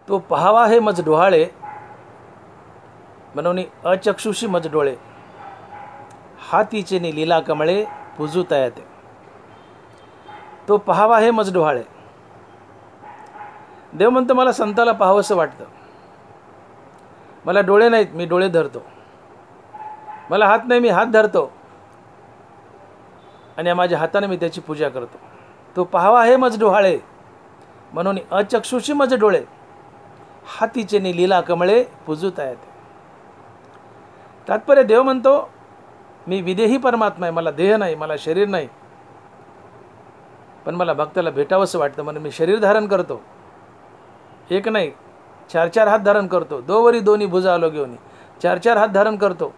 तो पहावा हे मज डोहाळे म्हणून अचक्षुषी मज डोळे, हातीचे नि लीला कमळे पुजू तयाते. तो पहावा हे मज डोहाळे. देव म्हणतो मला संताला पाहावंसं वाटतं. मला डोळे नाहीत, मी डोळे धरतो. मला हात नाही, मी हात धरतो आणि माझ्या हाताने मी त्याची पूजा करतो. तो पहावा हे मज डोहाळे म्हणून अचक्षुषी मज डोळे, हातीचे नि लीला कमळे पुजू तयाते. तात्पर्य देव म्हणतो मी विदेही परमात्मा आहे, मला देह नाही, मला शरीर नाही, पण मला भक्ताला भेटावंसं वाटतं म्हणून मी शरीर धारण करतो. एक नाही, 4 हात धारण करतो. दोवरी दोन्ही भुजा आलो घेऊन 4 हात धारण करतो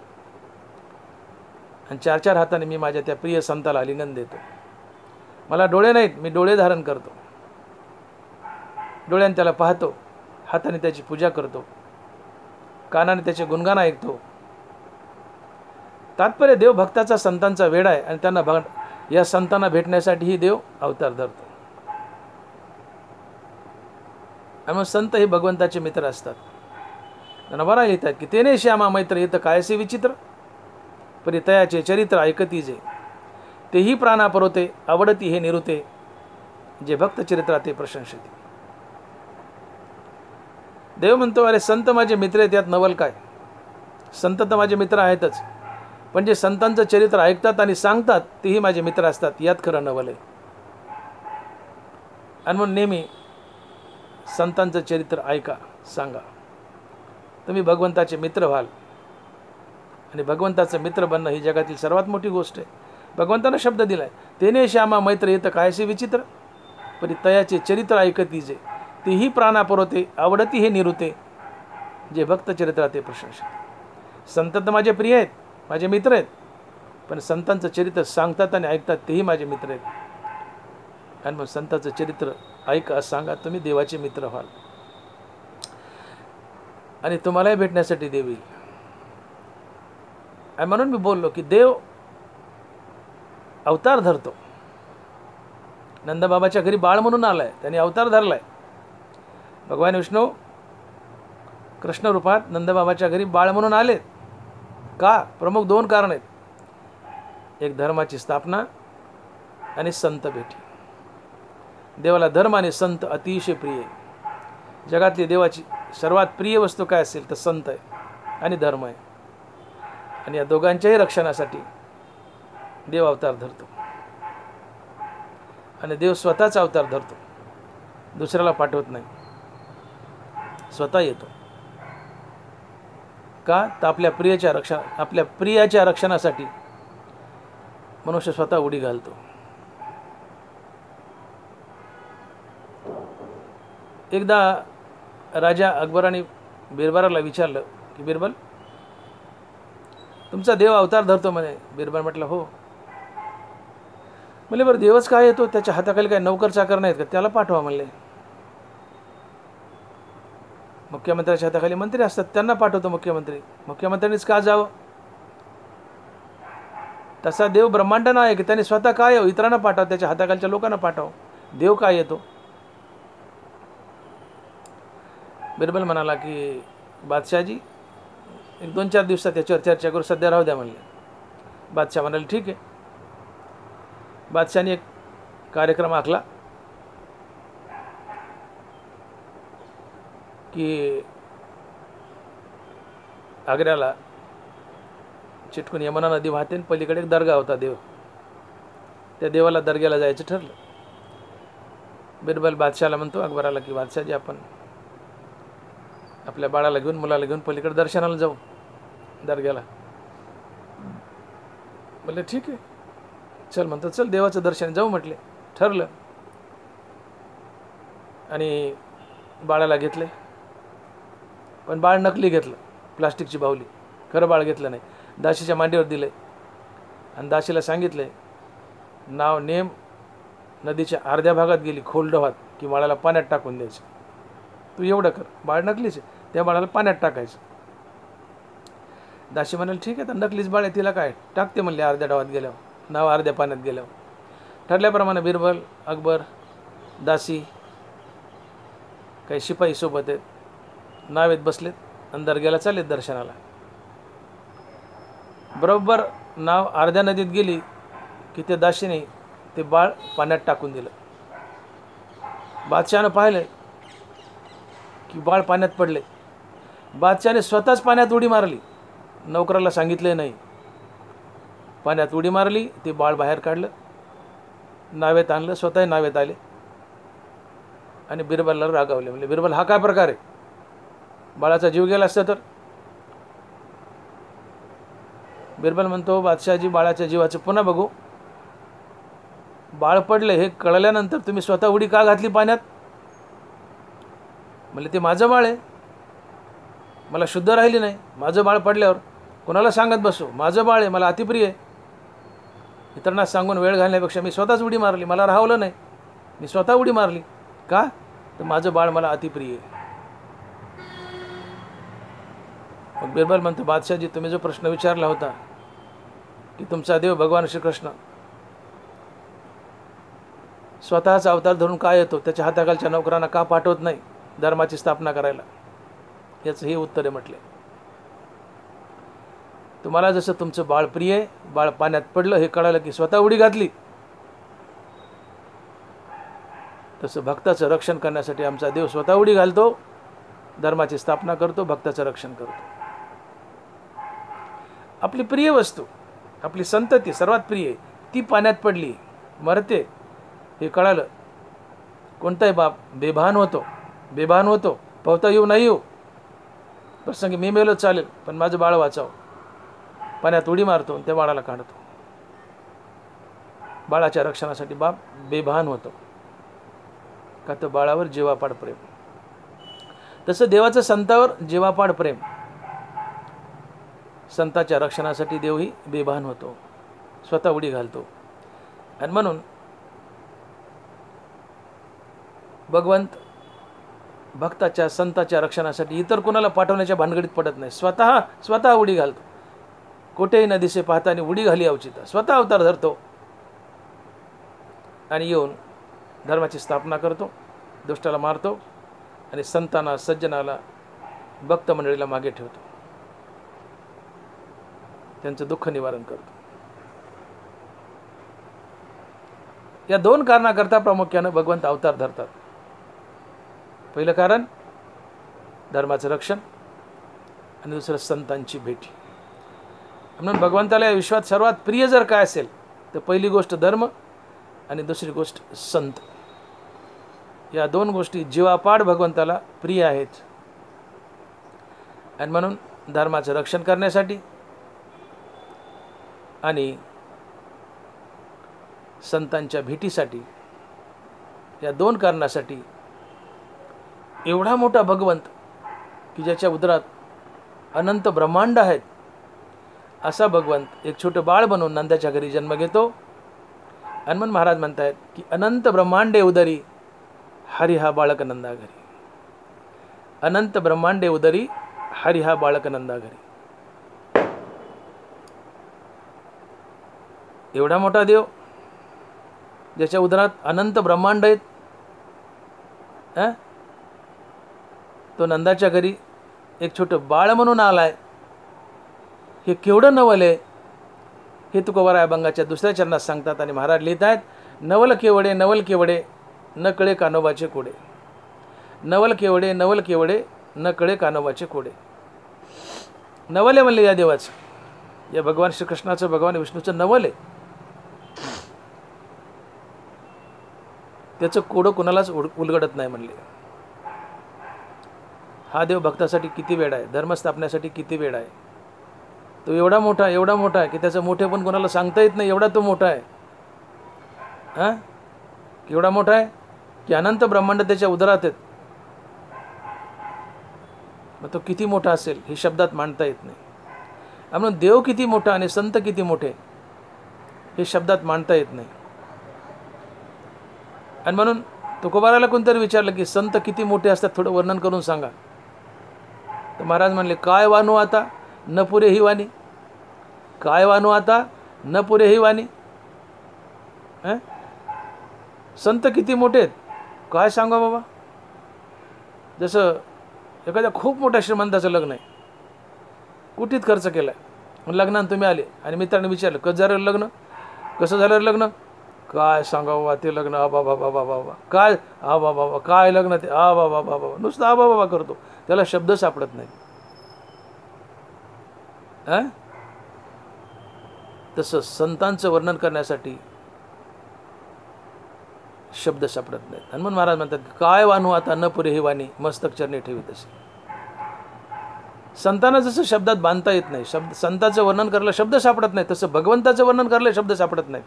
आणि 4 हाताने मी माझ्या त्या प्रिय संताला आलिंगन देतो. मला डोळे नाहीत, मी डोळे धारण करतो. डोळ्याने त्याला पाहतो, हाताने त्याची पूजा करतो, कानाने त्याचे गुणगान ऐकतो. तात्पर्य देव भक्ताचा संतांचा वेड आहे आणि त्यांना या संतांना भेटण्यासाठीही देव अवतार धरतो. आणि मग संत हे भगवंताचे मित्र असतात. त्यांना बरा लिहितात की तेने श्यामा मैत्र येतं कायसे विचित्र, परी तयाचे चरित्र ऐकती जे, तेही प्राणा परोते आवडती हे निरुते, जे भक्त चरित्रा ते प्रशंसते. देव म्हणतो अरे संत माझे मित्र आहेत, यात नवल काय. संत तर माझे मित्र आहेतच, पण जे संतांचं चरित्र ऐकतात आणि सांगतात तेही माझे मित्र असतात, यात खरं नवल आहे. आणि म्हणून नेहमी संतांचं चरित्र ऐका, सांगा. तुम्ही भगवंताचे मित्र व्हाल आणि भगवंताचं मित्र बनणं ही जगातील सर्वात मोठी गोष्ट आहे. भगवंतानं शब्द दिलाय तेने श्यामा मैत्र येतं कायसे विचित्र, परी तयाचे चरित्र ऐकती जे, तेही प्राणा पुरवते आवडती हे निरुते, जे भक्त चरित्रा ते प्रशंसते. संत तर माझे प्रिय आहेत, माझे मित्र आहेत, पण संतांचं चरित्र सांगतात आणि ऐकतात तेही माझे मित्र आहेत. आणि मग संतांचं चरित्र ऐका, सांगा, तुम्ही देवाचे मित्र व्हाल आणि तुम्हालाही भेटण्यासाठी देव येईल. आणि म्हणून मी बोललो की देव अवतार धरतो. नंदबाबाच्या घरी बाळ म्हणून आलाय, त्यांनी अवतार धरलाय. भगवान विष्णू कृष्ण रूपात नंदबाबाच्या घरी बाळ म्हणून आलेत. का? प्रमुख 2 कारण आहेत. एक धर्माची स्थापना आणि संत भेटी. देवाला धर्म आणि संत अतिशय प्रिय आहे. जगातली देवाची सर्वात प्रिय वस्तू काय असेल तर संत आहे आणि धर्म आहे. आणि या दोघांच्याही रक्षणासाठी देव अवतार धरतो. आणि देव स्वतःचा अवतार धरतो, दुसऱ्याला पाठवत नाही, स्वतः येतो. का? तर आपल्या प्रियाच्या रक्षणासाठी मनुष्य स्वतः उडी घालतो. एकदा राजा अकबराने बिरबलाला विचारलं की बिरबल, तुमचा देव अवतार धरतो म्हणे. बिरबल म्हटलं हो. म्हणले बरं देवच काय येतो, त्याच्या हाताखाली काय नोकर चाकर नाहीत का, त्याला पाठवा म्हणले. मुख्यमंत्र्याच्या हाताखाली मंत्री असतात, त्यांना पाठवतो मुख्यमंत्री. मुख्यमंत्र्यांनीच का जावं? तसा देव ब्रह्मांड नाही की त्याने स्वतः काय इतरांना पाठव, त्याच्या हाताखालच्या लोकांना पाठव. देव काय येतो? बिरबल म्हणाला की बादशाहजी 1-2-4 दिवसात त्याच्यावर चर्चा करू, सध्या राहू द्या म्हणले. बादशाह म्हणाले ठीक आहे. बादशाहने एक कार्यक्रम आखला की आग्र्याला चिटकून यमुना नदी वाहते, पलीकडे एक दर्गा होता देव, त्या देवाला दर्ग्याला जायचं ठरलं. बिरबल बादशाहला म्हणतो अकबराला की बादशाहजी आपण आपल्या बाळाला घेऊन मुलाला घेऊन पलीकडे दर्शनाला जाऊ दर्ग्याला. म्हणले ठीक आहे चल. म्हणतो चल देवाचं दर्शन जाऊ म्हटले. ठरलं आणि बाळाला घेतले, पण बाळ नकली घेतलं, प्लास्टिकची बाहुली. खरं बाळ घेतलं नाही. दाशीच्या मांडीवर दिले आणि दाशीला सांगितले नाव नेम नदीच्या अर्ध्या भागात गेली खोल डोहात की बाळाला पाण्यात टाकून द्यायचं. तू एवढं कर. बाळ नकलीच आहे, त्या बाळाला पाण्यात टाकायचं. दाशी म्हणाले ठीक आहे तर नकलीच बाळ आहे, तिला काय टाकते म्हणले अर्ध्या डोहात गेल्यावर, नाव अर्ध्या पाण्यात गेल्यावर. ठरल्याप्रमाणे बिरबल, अकबर, दासी, काही शिपाई सोबत आहेत, नावेत बसलेत आणि दर्ग्याला चाललेत दर्शनाला. बरोबर नाव अर्ध्या नदीत गेली की त्या दासीने ते बाळ पाण्यात टाकून दिलं. बादशहानं पाहिलं की बाळ पाण्यात पडले. बादशहाने स्वतःच पाण्यात उडी मारली, नोकराला सांगितले नाही. पाण्यात उडी मारली, ते बाळ बाहेर काढलं, नावेत आणलं, स्वतः नावेत आले आणि बिरबलला रागावले. म्हणजे बिरबल हा काय प्रकार आहे? बाळाचा जीव गेला असता तर? बिरबल म्हणतो बादशहाजी बाळाच्या जीवाचं पुन्हा बघू. बाळ पडले हे कळल्यानंतर तुम्ही स्वतः उडी का घातली पाण्यात? म्हणजे ते माझं बाळ आहे, मला शुद्ध राहिली नाही. माझं बाळ पडल्यावर कोणाला सांगत बसू? माझं बाळ आहे, मला अतिप्रिय आहे. इतरांना सांगून वेळ घालण्यापेक्षा मी स्वतःच उडी मारली, मला राहवलं नाही, मी स्वतः उडी मारली. का? तर माझं बाळ मला अतिप्रिय आहे. मग बिरबल म्हणतो बादशाहजी तुम्ही जो प्रश्न विचारला होता की तुमचा देव भगवान श्रीकृष्ण स्वतःचा अवतार धरून का येतो, त्याच्या हाताखालच्या नोकरांना का पाठवत नाही धर्माची स्थापना करायला, याचं हे उत्तर आहे. म्हटले तुम्हाला जसं तुमचं बाळ प्रिय आहे, बाळ पाण्यात पडलं हे कळालं की स्वतः उडी घातली, तसं भक्ताचं रक्षण करण्यासाठी आमचा देव स्वतः उडी घालतो, धर्माची स्थापना करतो, भक्ताचं रक्षण करतो. आपली प्रिय वस्तू, आपली संतती सर्वात प्रिय, ती पाण्यात पडली, मरते हे कळालं. कोणताही बाप बेभान होतो, पोहता येऊ नाही येऊ, प्रसंगी मी मेलो चालेल पण माझं बाळ वाचावं, पाण्यात उडी मारतो, त्या बाळाला काढतो. बाळाच्या रक्षणासाठी बाप बेभान होतो, का तर बाळावर जीवापाड प्रेम. तसं देवाचं संतावर जीवापाड प्रेम, संताच्या रक्षणासाठी देवही बेभान होतो, स्वतः उडी घालतो. आणि म्हणून भगवंत भक्ताच्या संताच्या रक्षणासाठी इतर कोणाला पाठवण्याच्या भानगडीत पडत नाही, स्वतः उडी घालतो. कोठेही न दिसे पाहताना उडी घाली अवचिता, स्वतः अवतार धरतो आणि येऊन धर्माची स्थापना करतो, दुष्टाला मारतो आणि संतांना सज्जनाला भक्त मंडळीला मागे ठेवतो, त्यांचं दुःख निवारण करतो. या दोन कारणाकरता प्रामुख्यानं भगवंत अवतार धरतात. पहिलं कारण धर्माचं रक्षण आणि दुसरं संतांची भेटी. म्हणून भगवंताला या विश्वात सर्वात प्रिय जर काय असेल तर पहिली गोष्ट धर्म आणि दुसरी गोष्ट संत. या दोन गोष्टी जीवापाड भगवंताला प्रिय आहेत. आणि म्हणून धर्माचं रक्षण करण्यासाठी आणि संतांच्या भेटीसाठी, या दोन कारणासाठी एवढा मोठा भगवंत की ज्याच्या उदरात अनंत ब्रह्मांड आहेत, असा भगवंत एक छोटं बाळ बनवून नंदाच्या घरी जन्म घेतो. हनुमान महाराज म्हणतात की अनंत ब्रह्मांडे उदरी हरी हा बाळक नंदा घरी. अनंत ब्रह्मांडे उदरी हरी हा बाळक नंदा घरी. एवढा मोठा देव ज्याच्या उदरात अनंत ब्रह्मांड आहेत, तो नंदाच्या घरी एक छोटं बाळ म्हणून आलाय. हे केवढं नवल आहे हे तुकोबाराय अभंगाच्या दुसऱ्या चरणात सांगतात. आणि महाराज लिहित आहेत नवल केवडे न कळे कानोबाचे कोडे. नवल केवडे न कळे कानोबाचे कोडे. नवल आहे म्हणले या देवाचं, या भगवान श्रीकृष्णाचं, भगवान विष्णूचं नवल आहे. त्याचं कोडं कोणालाच उलगडत नाही म्हणले. हा देव भक्तासाठी किती वेळ आहे, धर्मस्थापण्यासाठी किती वेळ आहे. तो एवढा मोठा आहे की त्याचं मोठे पण कोणाला सांगता येत नाही, एवढा तो मोठा आहे. एवढा मोठा आहे की अनंत ब्रह्मांड त्याच्या उदरात आहेत. मग तो किती मोठा असेल हे शब्दात मांडता येत नाही. म्हणून देव किती मोठा आणि संत किती मोठे हे शब्दात मांडता येत नाही. आणि म्हणून तुकोबाराला कोणतरी विचारलं की संत किती मोठे असतात, थोडं वर्णन करून सांगा. तर महाराज म्हणले काय वानू आता न पुरे ही वाणी. काय वानू आता न पुरे ही वाणी. संत किती मोठे आहेत काय सांगा बाबा. जसं एखाद्या खूप मोठ्या श्रीमंताचं लग्न आहे, कुठीत खर्च केला आहे, लग्नात तुम्ही आले आणि मित्रांनी विचारलं कसं झालं लग्न, कसं झालं लग्न, काय सांगावं बा ते लग्न, आ बाबा बाबा बाबा काय, आ बाबा बाबा काय लग्न ते, आ बाबा बाबा नुसतं आ बाबा करतो, त्याला शब्द सापडत नाही. तसं संतांचं वर्णन करण्यासाठी शब्द सापडत नाहीत. हनुमान महाराज म्हणतात काय वानू आता न पुरे ही वाणी, मस्तक चरणी ठेवी तसे. संतांना जसं शब्दात बांधता येत नाही, संतांचं वर्णन करायला शब्द सापडत नाही, तसं भगवंताचं वर्णन करायला शब्द सापडत नाही.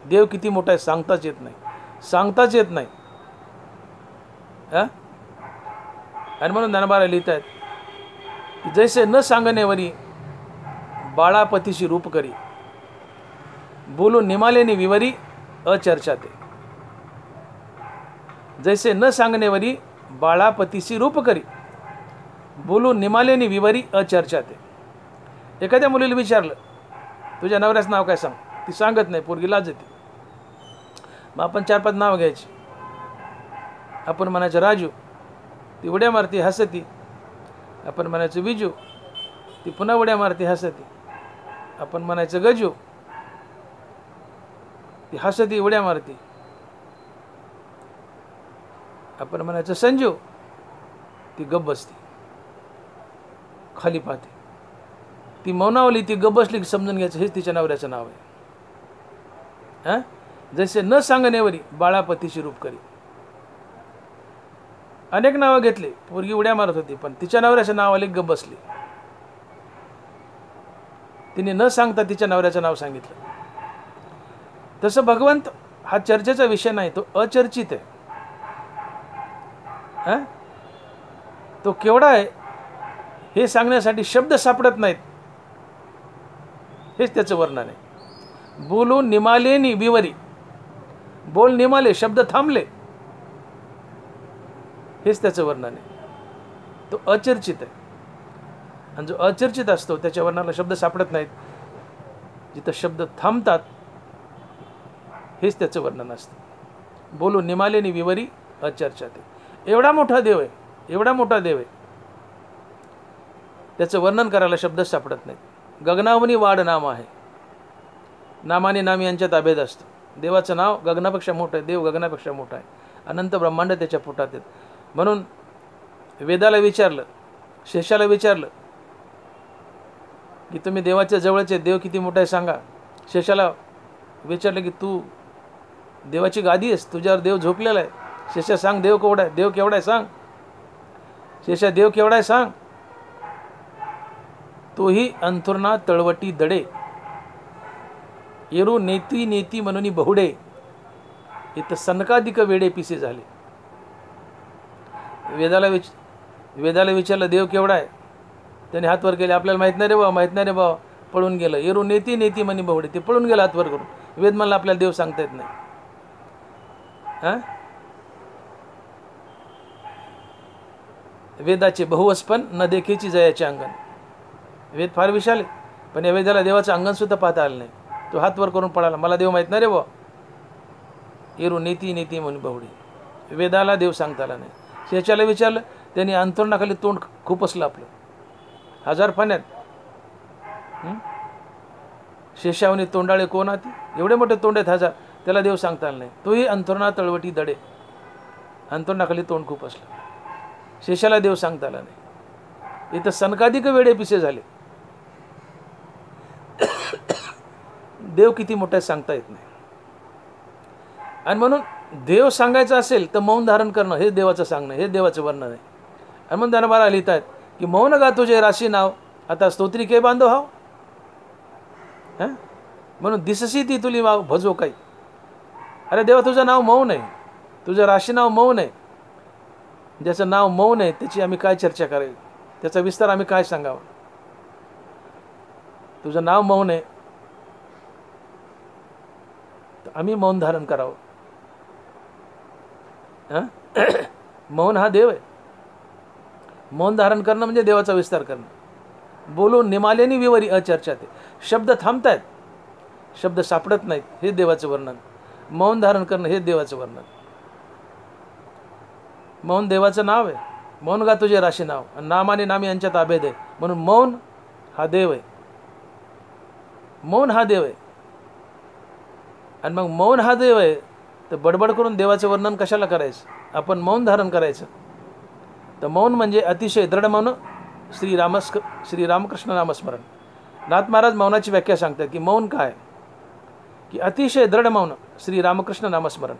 देव किती मोठा आहे सांगताच येत नाही, सांगताच येत नाही. आणि म्हणून ज्ञानोबा लिहित आहेत की जैसे न सांगणेवरी बाळापतीशी रूप करी, बोलून निमालेनी विवरी अचर्चा ते. जैसे न सांगणेवरी बाळापतीशी रूप करी, बोलून निमालेनी विवरी अचर्चा ते. एखाद्या मुलीला विचारलं तुझ्या नवऱ्याचं नाव काय सांग, ती सांगत नाही, पोरगी लाज येते. मग आपण 4-5 नावं घ्यायची. आपण म्हणायचं राजू, ती उड्या मारती हसती. आपण म्हणायचं विजू, ती पुन्हा उड्या मारती हसती. आपण म्हणायचं गजू, ती हसती उड्या मारती. आपण म्हणायचं संजू, ती गप्प बसती खाली पाहते. ती मौनावली, ती गप्प बसली की समजून घ्यायचं हेच तिच्या नवऱ्याचं नाव आहे. जैसे न सांगणेवरी बाळापतीशी रूप करी. अनेक नावं घेतली, पोरगी उड्या मारत होती पण तिच्या नवऱ्याचं नाव आले गप्प बसली. तिने न सांगता तिच्या नवऱ्याचं नाव सांगितलं. तसं भगवंत हा चर्चेचा विषय नाही, तो अचर्चित आहे. तो केवढा आहे हे सांगण्यासाठी शब्द सापडत नाहीत. हेच त्याचं वर्णन आहे. बोलून निमालेनी विवरी, बोल निमाले, शब्द थांबले, हेच त्याचं वर्णन आहे. तो अचर्चित आहे. आणि जो अचर्चित असतो त्याच्या वर्णाला शब्द सापडत नाहीत. जिथं शब्द थांबतात हेच त्याचं वर्णन असतं. बोलून निमालेनी विवरी अचर्चा ते. एवढा मोठा देव आहे, एवढा मोठा देव आहे, त्याचं वर्णन करायला शब्द सापडत नाहीत. गगनावनी वाढ नाम आहे. नामाने नाम यांच्यात अभेद असतो. देवाचं नाव गगनापेक्षा मोठं आहे, देव गगनापेक्षा मोठा आहे. अनंत ब्रह्मांड त्याच्या पोटात आहेत. म्हणून वेदाला विचारलं, शेषाला विचारलं की तुम्ही देवाच्या जवळचे, देव किती मोठा आहे सांगा. शेषाला विचारलं की तू देवाची गादी आहेस, तुझ्यावर देव झोपलेला आहे. शेषा सांग देव केवढा आहे, देव केवढा आहे सांग. शेषा देव केवढा आहे सांग. तोही अंथुरणा तळवटी दडे, येरू नेती नेती म्हणून बहुडे, इथं सनकाधिक वेडे पिसे झाले. वेदाला विचारलं देव केवढा आहे, त्याने हात वर केले. आपल्याला माहित नाही रे बाबा, माहित नाही रे बाबा, पळून गेलं. येरू नेती नेती म्हणी बहुडे, ते पळून गेलं हात वर करून. वेद म्हणला आपल्याला देव सांगता येत नाही. वेदाचे बहुवस्पन न देखेची जयाचे अंगण. वेद फार विशाल आहे, पण या वेदाला देवाचं अंगण सुद्धा पाहता आलं नाही. तो हात वर करून पळाला, मला देव माहित नाही रे बाबा. येरू नेती नेती म्हणून बहुडे, वेदाला देव सांगता आला नाही. शेषाला विचारलं, त्यांनी अंतरणाखाली तोंड खुपसलं आपलं 1000 पाण्यात. शेषावनी तोंडाळे कोण आती, एवढे मोठे तोंड आहेत 1000, त्याला देव सांगता आलं नाही. तोही अंतरणा तळवटी दडे, अंतरणाखाली तोंड खुपसलं. शेषाला देव सांगता आला नाही. इथं सनकाधिक वेडे पिसे झाले. देव किती मोठा सांगता येत नाही. आणि म्हणून देव सांगायचं असेल तर मौन धारण करणं हे देवाचं सांगणं, हे देवाचं वर्णन आहे. आणि म्हणून ज्ञानोबा लिहित आहेत की मौन गा तुझे राशी नाव, आता स्तोत्री के बांधव हाव. म्हणून दिससी ती तुली वाव भजो काही. अरे देवा तुझं नाव मौन आहे, तुझं राशी नाव मौन आहे. ज्याचं नाव मौन आहे त्याची आम्ही काय चर्चा करावी, त्याचा विस्तार आम्ही काय सांगावा. तुझं नाव मौन आहे तर आम्ही मौन धारण करावं. मौन हा देव आहे. मौन धारण करणं म्हणजे देवाचा विस्तार करणं. बोलून निमालेनी विवरी अचर्चा ते. शब्द थांबतायत, शब्द सापडत नाहीत, हे देवाचं वर्णन. मौन धारण करणं हे देवाचं वर्णन. मौन देवाचं नाव आहे. मौन गा तुझे राशी नाव, आणि नाम आणि नाम यांच्यात अभेद आहे. म्हणून मौन हा देव आहे. मौन हा देव आहे. आणि मग मौन हा देव आहे तर बडबड करून देवाचं वर्णन कशाला करायचं. आपण मौन धारण करायचं. तर मौन म्हणजे अतिशय दृढ मौन, श्रीरामकृष्ण नामस्मरण. नाथ महाराज मौनाची व्याख्या सांगतात की मौन काय, की अतिशय दृढ मौन श्रीरामकृष्ण नामस्मरण.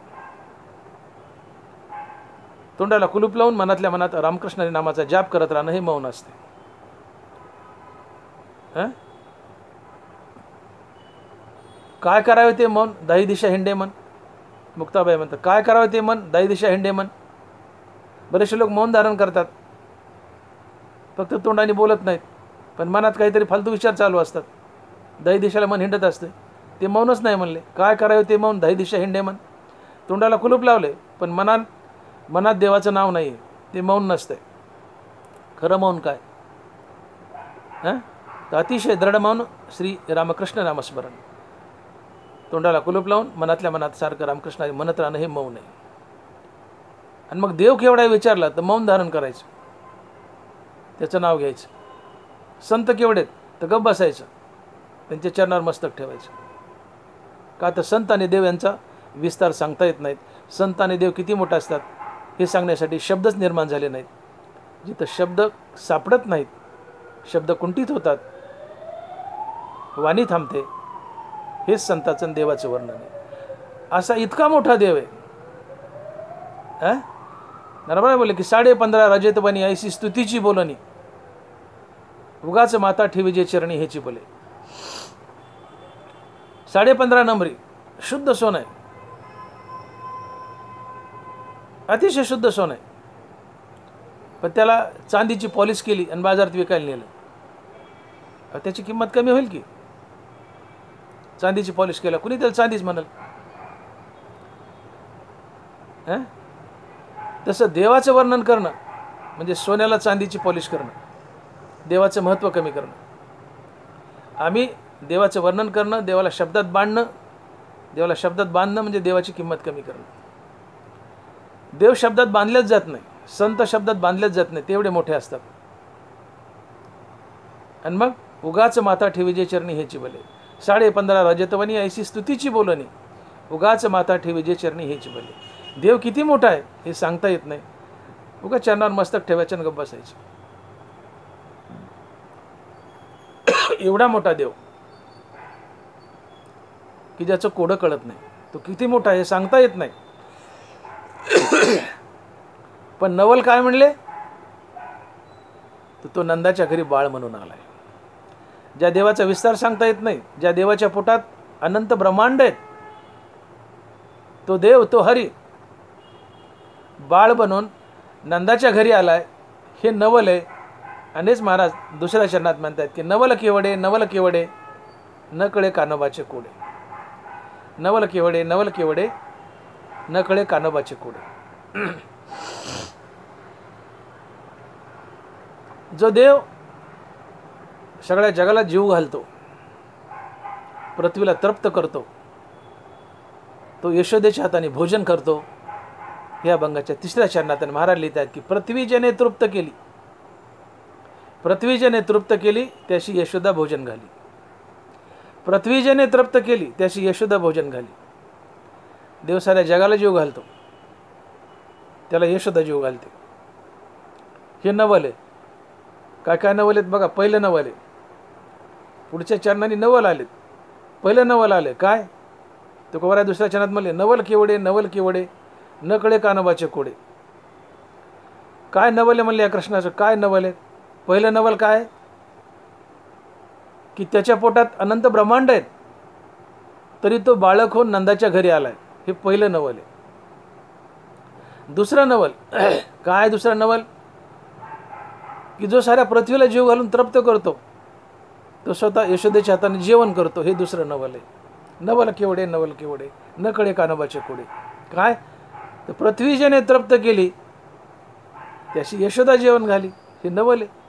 तोंडाला कुलूप लावून मनातल्या मनात रामकृष्ण नामाचा जाप करत राहणं हे मौन असते. काय करावे ते मन, दाही दिशा हिंडे मन. मुक्ताबाई म्हणतात काय करावे ते मन, दाही दिशा हिंडे मन. बरेचसे लोक मौन धारण करतात, फक्त तोंडाने बोलत नाहीत, पण मनात काहीतरी फालतू विचार चालू असतात. दाही दिशेला मन हिंडत असते, ते मौनच नाही म्हणले. काय करावे ते मौन, दाही दिशा हिंडे मन. तोंडाला कुलूप लावले पण मनात देवाचं नाव नाही, ते मौन नसते. खरं मौन काय, तर अतिशय दृढ मौन श्री रामकृष्ण नामस्मरण. तोंडाला कुलूप लावून मनातल्या मनात सारखं रामकृष्ण म्हणत राहणं हे मौन आहे. आणि मग देव केवढा विचारला तर मौन धारण करायचं, त्याचं नाव घ्यायचं. संत केवढेत तर गप्प बसायचं, त्यांच्या चरणावर मस्तक ठेवायचं. का तर संत आणि देव यांचा विस्तार सांगता येत नाहीत. संत आणि देव किती मोठा असतात हे सांगण्यासाठी शब्दच निर्माण झाले नाहीत. जिथं शब्द सापडत नाहीत, शब्द कुंठित होतात, वाणी थांबते, हेच संताचं देवाचं वर्णन आहे. असा इतका मोठा देव आहे. नरबरा बोले की 15.5 रजतबनी ऐसी स्तुतीची बोलणी, उगाच माता ठेवीजे चरणी हेची बोले. 15.5 नंबरी शुद्ध सोनं आहे, अतिशय शुद्ध सोनं आहे. पण त्याला चांदीची पॉलिश केली आणि बाजारात विकायला नेलं, त्याची किंमत कमी होईल की. चांदीची पॉलिश केला कुणी त्याला चांदीच म्हणाल. तसं देवाचं वर्णन करणं म्हणजे सोन्याला चांदीची पॉलिश करणं, देवाचं महत्त्व कमी करणं. आम्ही देवाचं वर्णन करणं, देवाला शब्दात बांधणं म्हणजे देवाची किंमत कमी करणं. देव शब्दात बांधलेच जात नाही, संत शब्दात बांधलेच जात नाही, तेवढे मोठे असतात. आणि मग उगाच माता ठेवीजे चरणी हेची बोले. 15.5 रजतवनी ऐशी स्तुतीची बोलणी, उगाच माता ठेवीजे चरणी हेची बोले. देव किती मोठा आहे हे सांगता येत नाही. उगा चरणावर मस्तक ठेवायचं आणि गप्प बसायचं. एवढा मोठा देव की ज्याचं कोडं कळत नाही, तो किती मोठा आहे हे सांगता येत नाही. पण नवल काय म्हणले, तो नंदाच्या घरी बाळ म्हणून आलाय. ज्या देवाचा विस्तार सांगता येत नाही, ज्या देवाच्या पोटात अनंत ब्रह्मांड आहेत, तो देव, तो हरी बाळ बनून नंदाच्या घरी आलाय, हे नवल आहे. अनेच महाराज दुसऱ्या चरणात म्हणतात की नवल केवडे, नवल केवडे, न कळे कानोबाचे कोडे. नवल केवडे, नवल केवडे, न कळे कानोबाचे कोडे. जो देव सगळ्या जगाला जीव घालतो, पृथ्वीला तृप्त करतो, तो यशोदेच्या हाताने भोजन करतो. या अभंगाच्या 3ऱ्या चरणात महाराज लिहितात की पृथ्वी ज्याने तृप्त केली, पृथ्वी ज्याने तृप्त केली त्याशी यशोदा भोजन घाली. पृथ्वी ज्याने तृप्त केली त्याशी यशोदा भोजन घाली. देव साऱ्या जगाला जीव घालतो, त्याला यशोदा जीव घालते. हे नवल आहे. काय काय नवल आहेत बघा. पहिलं नवल आहे, पुढच्या चरणाने नवल आलेत. पहिलं नवल आले काय, तो कोवरा दुसऱ्या चरणात म्हणले नवल केवडे, नवल केवडे, न कळे कानोबाचे कोडे. काय नवल आहे म्हणले या कृष्णाचं. काय नवल आहे. पहिलं नवल काय की त्याच्या पोटात अनंत ब्रह्मांड आहेत, तरी तो बाळक होऊन नंदाच्या घरी आलाय. हे पहिलं नवल आहे. दुसरं नवल काय, दुसरं नवल की जो साऱ्या पृथ्वीला जीव घालून तृप्त करतो, तो स्वतः यशोदेच्या हाताने जेवण करतो. हे दुसरं नवल आहे. नवल केवडे, नवल केवडे, न कळे कानोबाचे कोडे. काय तर पृथ्वी ज्याने तृप्त केली त्याशी यशोदा जेवण घाली. हे नवल आहे.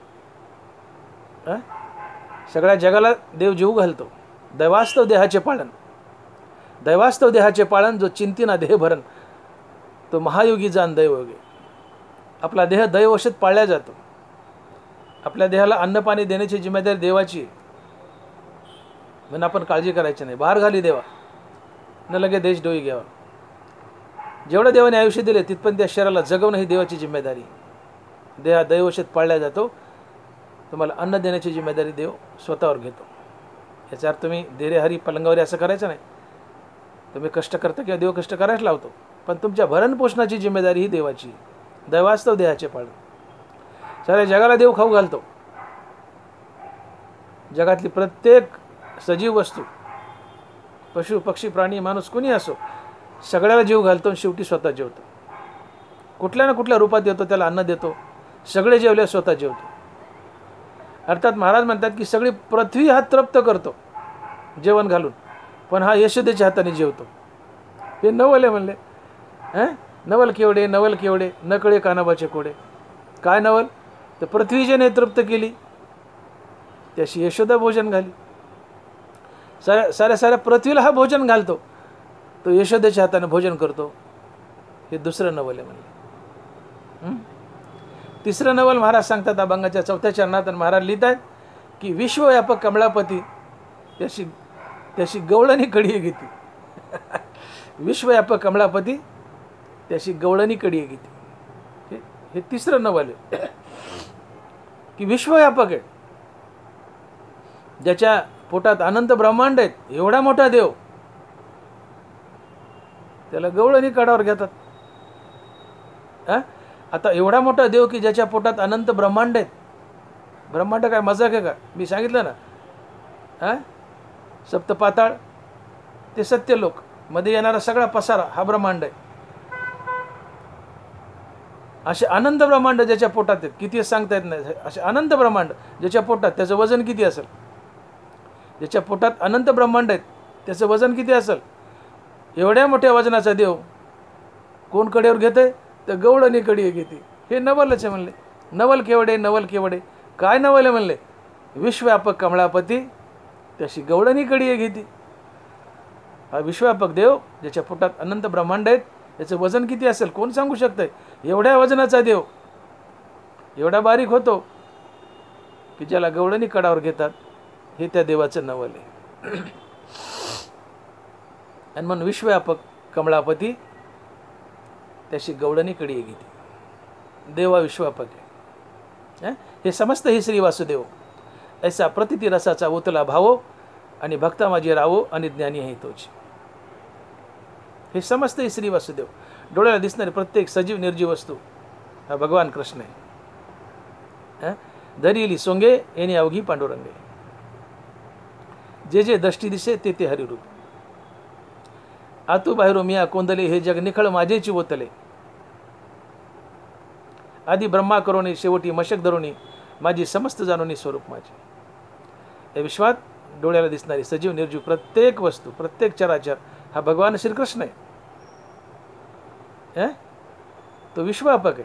सगळ्या जगाला देव जीव घालतो. दैवास्तव देहाचे पाळन, दैवास्तव देहाचे पाळन, जो चिंतिना देह भरण, तो महायोगी जाण दैवयोगे. आपला देह दैवशत पाळला जातो. आपल्या देहाला अन्न पाणी देण्याची जिम्मेदारी देवाची आहे, म्हणून आपण काळजी करायची नाही. बाहेर घाली देवा न लगे देश डोई घ्यावा. जेवढं देवाने आयुष्य दिले तिथपर्यंत त्या शरीराला जगवणं ही देवाची जिम्मेदारी. देहा दैवशत पाळला जातो. तुम्हाला अन्न देण्याची जिम्मेदारी देव स्वतःवर घेतो. याचा अर्थ तुम्ही देरेहरी पलंगावर असं करायचं नाही. तुम्ही कष्ट करता किंवा देव कष्ट करायला लावतो, पण तुमच्या भरणपोषणाची जिम्मेदारी ही देवाची. दैवास्तव देहाचे पाळणं. साऱ्या जगाला देव खाऊ घालतो. जगातली प्रत्येक सजीव वस्तू, पशु पक्षी प्राणी माणूस कोणी असो, सगळ्याला जीव घालतो आणि शेवटी स्वतः जेवतो. कुठल्या ना कुठल्या रूपात येतो, त्याला अन्न देतो. सगळे जेवले स्वतः जेवतो. अर्थात महाराज म्हणतात की सगळी पृथ्वी हा तृप्त करतो जेवण घालून, पण हा यशोदेच्या हाताने जेवतो. हे नवल आहे म्हणले. नवल केवढे, नवल केवढे, न कळे कानाबाचे कोडे. काय नवल? तर पृथ्वी जेने तृप्त केली त्याशी यशोदा भोजन घाली. साऱ्या पृथ्वीला हा भोजन घालतो, तो यशोदेच्या हाताने भोजन करतो. हे दुसरं नवल आहे म्हणले. तिसरं नवल महाराज सांगतात अभंगाच्या 4थ्या चरणात. आणि महाराज लिहित आहेत की विश्वव्यापक कमळापती त्याशी गवळणी कडी घेती. विश्वव्यापक कमळापती त्याशी गवळणी कडी घेती. हे तिसरं नवल आहे की विश्वव्यापक आहे, ज्याच्या पोटात अनंत ब्रह्मांड आहेत. एवढा मोठा देव, त्याला गवळणी कडावर घेतात. आता एवढा मोठा देव की ज्याच्या पोटात अनंत ब्रह्मांड आहेत. ब्रह्मांड काय मजाक आहे का? मी सांगितलं ना, सप्त पाताळ ते सत्यलोक मध्ये येणारा सगळा पसारा हा ब्रह्मांड आहे. असे अनंत ब्रह्मांड ज्याच्या पोटात आहेत, किती सांगता येत नाही. असे अनंत ब्रह्मांड ज्याच्या पोटात, त्याचं वजन किती असेल? ज्याच्या पोटात अनंत ब्रह्मांड आहेत त्याचं वजन किती असेल? एवढ्या मोठ्या वजनाचा देव कोण कडेवर घेते? तर गवळणी कडी घेते. हे नवलच आहे म्हणले. नवल केवढे, नवल केवढे. काय नवल आहे म्हणले? विश्वव्यापक कमळापती त्याशी गवळणी कडी घेते. हा विश्वव्यापक देव ज्याच्या पोटात अनंत ब्रह्मांड आहेत, त्याचं वजन किती असेल कोण सांगू शकतंय? एवढ्या वजनाचा देव एवढा बारीक होतो की ज्याला गवळणी कडावर घेतात. हे त्या देवाचं नवल आहे. आणि म्हणून विश्वव्यापक कमळापती त्याशी गवळणी कडी घेते. देवा विश्वव्यापक आहे. हे समस्त ही श्री वासुदेव ऐसा प्रतिती रसाचा उतला भावो आणि भक्ता माझी रावो आणि ज्ञानी आहे तोच. हे समस्त ही श्री वासुदेव. डोळ्याला दिसणारी प्रत्येक सजीव निर्जीव वस्तू हा भगवान कृष्ण आहे. धरिली सोंगे येणे अवघी पांडुरंगे. जे जे दृष्टी दिसे ते ते हरिरूप. आतू बाहेरो मिया कोंदले हे जग निखळ माझेची ओतले. आधी ब्रह्मा करोनी शेवटी मशक धरोणी माझी समस्त जाणोनी स्वरूप माझे. या विश्वात डोळ्याला दिसणारी सजीव निर्जीव प्रत्येक वस्तू, प्रत्येक चराचर हा भगवान श्रीकृष्ण आहे. तो विश्वव्यापक आहे,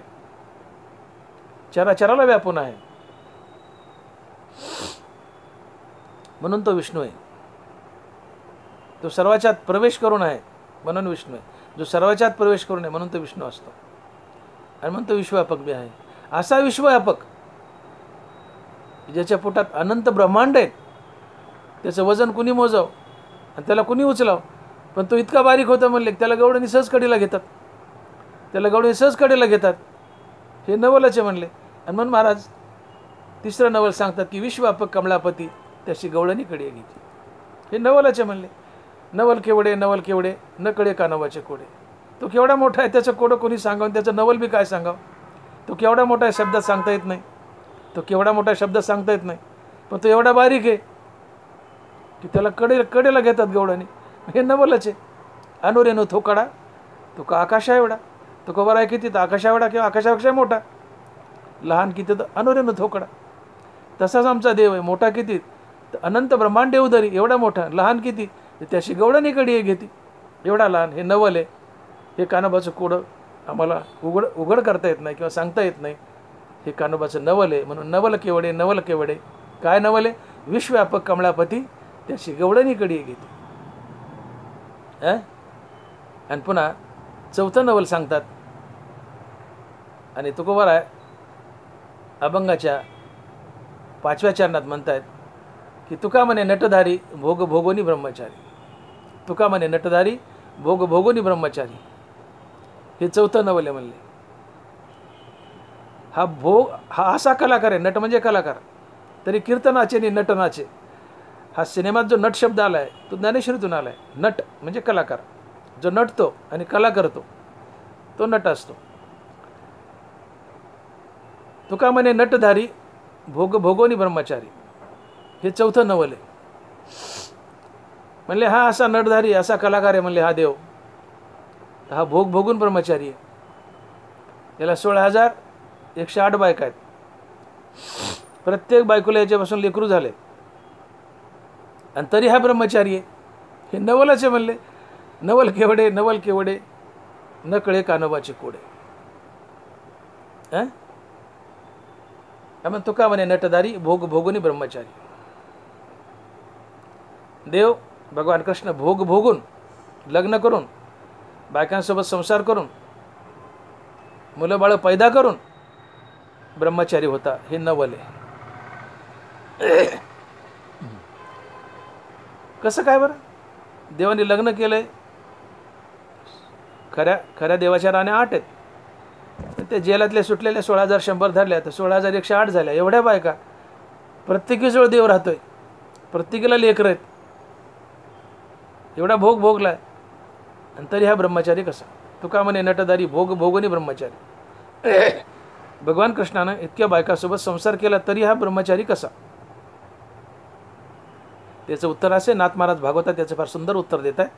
चराचराला व्यापून आहे. म्हणून तो विष्णू आहे. तो सर्वाच्यात प्रवेश करून आहे म्हणून विष्णू आहे. जो सर्वाच्यात प्रवेश करून आहे म्हणून तो विष्णू असतो. आणि म्हणून तो विश्वव्यापक बी आहे. असा विश्वव्यापक ज्याच्या पोटात अनंत ब्रह्मांड आहेत, त्याचं वजन कुणी मोजाव आणि त्याला कुणी उचलाव, पण तो इतका बारीक होता म्हणले त्याला गवळणी सहज कडेला घेतात. त्याला गवळणी सहज कडेला घेतात. हे नवलच आहे म्हणले. आणि म्हणून महाराज तिसरं नवल सांगतात की विश्वव्यापक कमळापती त्याशी गवळणी कडी घेते. हे नवलच आहे म्हणले. नवल केवढे, नवल केवढे, न कळे कानवाचे कोडे. तो केवढा मोठा आहे त्याचं कोडं कोणी सांगावं, त्याचं नवल बी काय सांगावं. तो केवढा मोठा आहे शब्दात सांगता येत नाही. तो केवढा मोठा शब्दात सांगता येत नाही, पण तो एवढा बारीक आहे की त्याला कडेला घेतात गवळणी. हे नवलच आहे. अनुरेनो थोकाडा तो का आकाशा एवढा. तो कवर आहे किती? तर आकाशा एवढा किंवा आकाशापेक्षा मोठा. लहान किती? तर अनुरेनो थोकाडा. तसाच आमचा देव आहे. मोठा किती? तर अनंत ब्रह्मांड उदरी एवढा मोठा. लहान किती? तर त्याशी गवळणी कडी घेते. एवढा लहान. हे नवल आहे. हे कानोबाचं कोडं आम्हाला उघड करता येत नाही किंवा सांगता येत नाही. हे कानोबाचं नवल आहे. म्हणून नवल केवढे, नवल केवढे. काय नवल आहे? विश्वव्यापक कमळापती त्याशी गवळणी कडी घेते. आणि पुन्हा चौथं नवल सांगतात आणि तुकोबाराय अभंगाच्या 5व्या चरणात म्हणतायत की तुका म्हणे नटधारी भोग भोगोनी ब्रह्मचारी. तुका म्हणे नटधारी भोग भोगोनी ब्रह्मचारी. हे 4थं नवले म्हणले. हा असा कलाकार आहे. नट म्हणजे कलाकार. तरी कीर्तनाचे आणि नटनाचे हा सिनेमात जो नट शब्द आला आहे तो ज्ञानेश्वरीतून आला आहे. नट म्हणजे कलाकार. जो नटतो आणि कला करतो तो नट असतो. तुका म्हणे नटधारी भोग भोगोनी ब्रह्मचारी. हे 4थं नवल आहे. म्हणले हा असा नटधारी असा कलाकार आहे म्हणले हा देव. हा भोग भोगून ब्रह्मचारी आहे. याला 16,108 बायका आहेत. प्रत्येक बायकोला याच्यापासून लेकरू झाले आणि तरी हा ब्रह्मचारी आहे. हे नवलच आहे म्हणले. नवल केवढे नवल केवढे न कळे कानोबाचे कोडे. मग तुका म्हणे नटधारी भोग भोगुनी ब्रह्मचारी. देव भगवान कृष्ण भोग भोगून लग्न करून बायकांसोबत संसार करून मुलं बाळ पैदा करून ब्रह्मचारी होता. हे नवल आहे. कसं काय बरं? देवाने लग्न केलंय. खऱ्या देवाच्या राण्या 8 आहेत. ते जेलातले सुटलेले 16,100 धरल्या तर 16,108 झाल्या. एवढ्या बायका प्रत्येकीजवळ देव राहतोय. प्रत्येकीला लेकरं आहेत. एवढा भोग भोगलाय आणि तरी हा ब्रह्मचारी कसा? तुका म्हणे नटधारी भोग भोगोनी ब्रह्मचारी. भगवान कृष्णानं इतक्या बायकासोबत संसार केला तरी हा ब्रह्मचारी कसा? त्याचं उत्तर असे नाथ महाराज भागवतात त्याचं फार सुंदर उत्तर देत आहे.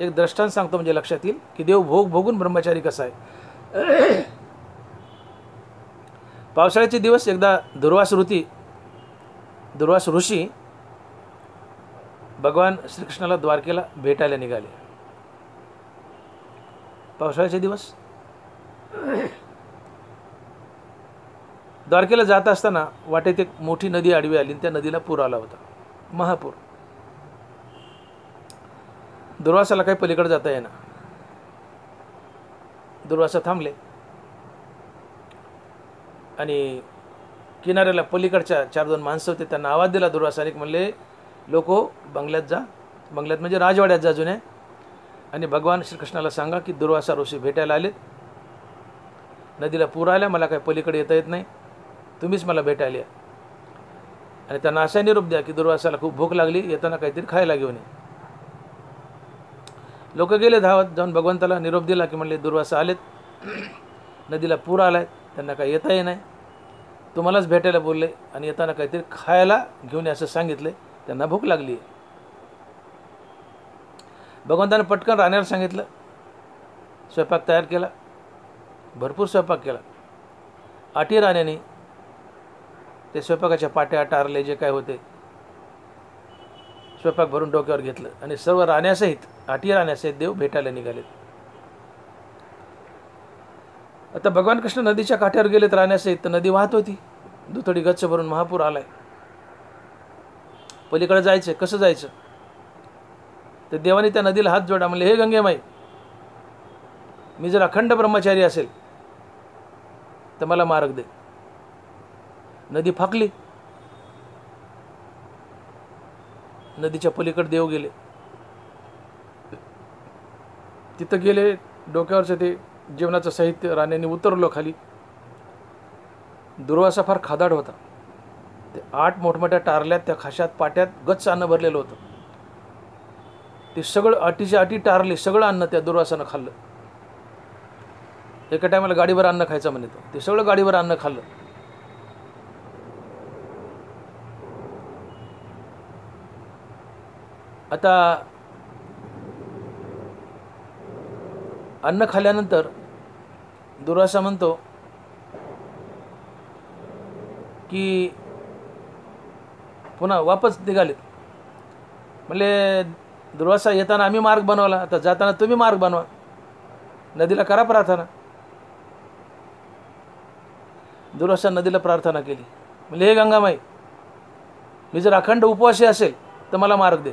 एक दृष्टांत सांगतो म्हणजे लक्षात येईल की देव भोग भोगून ब्रह्मचारी कसा आहे. पावसाळ्याचे दिवस एकदा दुर्वास ऋषी भगवान श्रीकृष्णाला द्वारकेला भेटायला निघाले. पावसाळ्याचे दिवस द्वारकेला जात असताना वाटेत एक मोठी नदी आडवी आली. त्या नदीला पूर आला होता. महापूर. दुर्वासाला काही पलीकडे जाता येईना. दुर्वासा थांबले आणि किनाऱ्याला पलीकडच्या 4-2 माणसं होते. त्यांना आवाज दिला दुर्वासाने. म्हणले लोको बंगल्यात जा. बंगल्यात म्हणजे राजवाड्यात जा जुन्या. आणि भगवान श्रीकृष्णाला सांगा की दुर्वासा ऋषी भेटायला आलेत. नदीला पूर आला. मला काही पलीकडे येता येत नाही. तुम्हीच मला भेटायला या. आणि त्यांना असा निरोप द्या की दुर्वासाला खूप भूक लागली. येताना काहीतरी खायला घेऊन ये. लोक गेले धावत जाऊन भगवंताला निरोप दिला की म्हणले दुर्वासा आलेत. नदीला पूर आलाय. त्यांना काही येता येई नाही. तुम्हालाच भेटायला बोलले आणि येताना काहीतरी खायला घेऊन असं सांगितले. त्यांना भूक लागली. भगवंताने पटकन राहण्याला सांगितलं. स्वयंपाक तयार केला. भरपूर स्वयंपाक केला. 8 राण्याने ते स्वयंपाकाच्या पाट्या टारले जे काय होते स्वयंपाक भरून डोक्यावर घेतलं आणि सर्व राण्यासहित 8 राण्यासहित देव भेटायला निघालेत. आता भगवान कृष्ण नदीच्या काठ्यावर गेलेत राण्यासहित. तर नदी वाहत होती. दुथडी गच्च भरून महापूर आलाय. पलीकडे जायचं. कसं जायचं? तर देवाने त्या नदीला हात जोडा. म्हणले हे गंगेमाई, मी जर अखंड ब्रह्मचारी असेल तर मला मार्ग दे. नदी फाकली. नदीच्या पलीकडे देव गेले. तिथं गेले. डोक्यावरचं ते जेवणाचं साहित्य राण्याने उतरलं खाली. दुर्वासा फार खादाड होता. ते 8 मोठमोठ्या टारल्यात त्या खाशात पाट्यात गच्च अन्न भरलेलं होतं. ते सगळं 8च्या 8 टारले. सगळं अन्न त्या दुर्वासानं खाल्लं. एका टायमाला गाडीवर अन्न खायचं म्हणे तो. ते सगळं गाडीवर अन्न खाल्लं. आता अन्न खाल्ल्यानंतर दुर्वासा म्हणतो की पुन्हा वापस निघाले. म्हणले दुर्वासा येताना आम्ही मार्ग बनवला. आता जाताना तुम्ही मार्ग बनवा. नदीला करा प्रार्थना. दुर्वासा नदीला प्रार्थना केली. म्हणजे हे गंगामाई, मी जर अखंड उपवासी असेल तर मला मार्ग दे.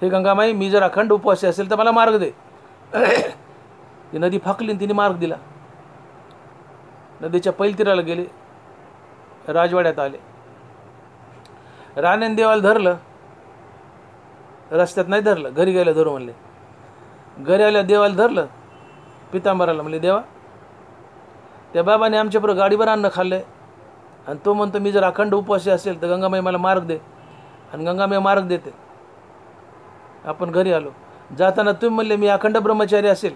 हे गंगामाई, मी जर अखंड उपवासी असेल तर मला मार्ग दे. ती नदी फाकली आणि तिने मार्ग दिला. नदीच्या पैलतीराला गेले, राजवाड्यात आले. राण्याने देवाला धरलं, रस्त्यात नाही धरलं, घरी गेलं धरू म्हणले. घरी आल्या देवाला धरलं, पितांबराला म्हणले देवा त्या बाबाने आमच्याबरोबर गाडीवर अन्न खाल्लंय आणि तो म्हणतो मी जर अखंड उपवासी असेल तर गंगामाई मला मार्ग दे, आणि गंगामाई मार्ग देते. आपण घरी आलो, जाताना तुम्ही म्हणले मी अखंड ब्रह्मचारी असेल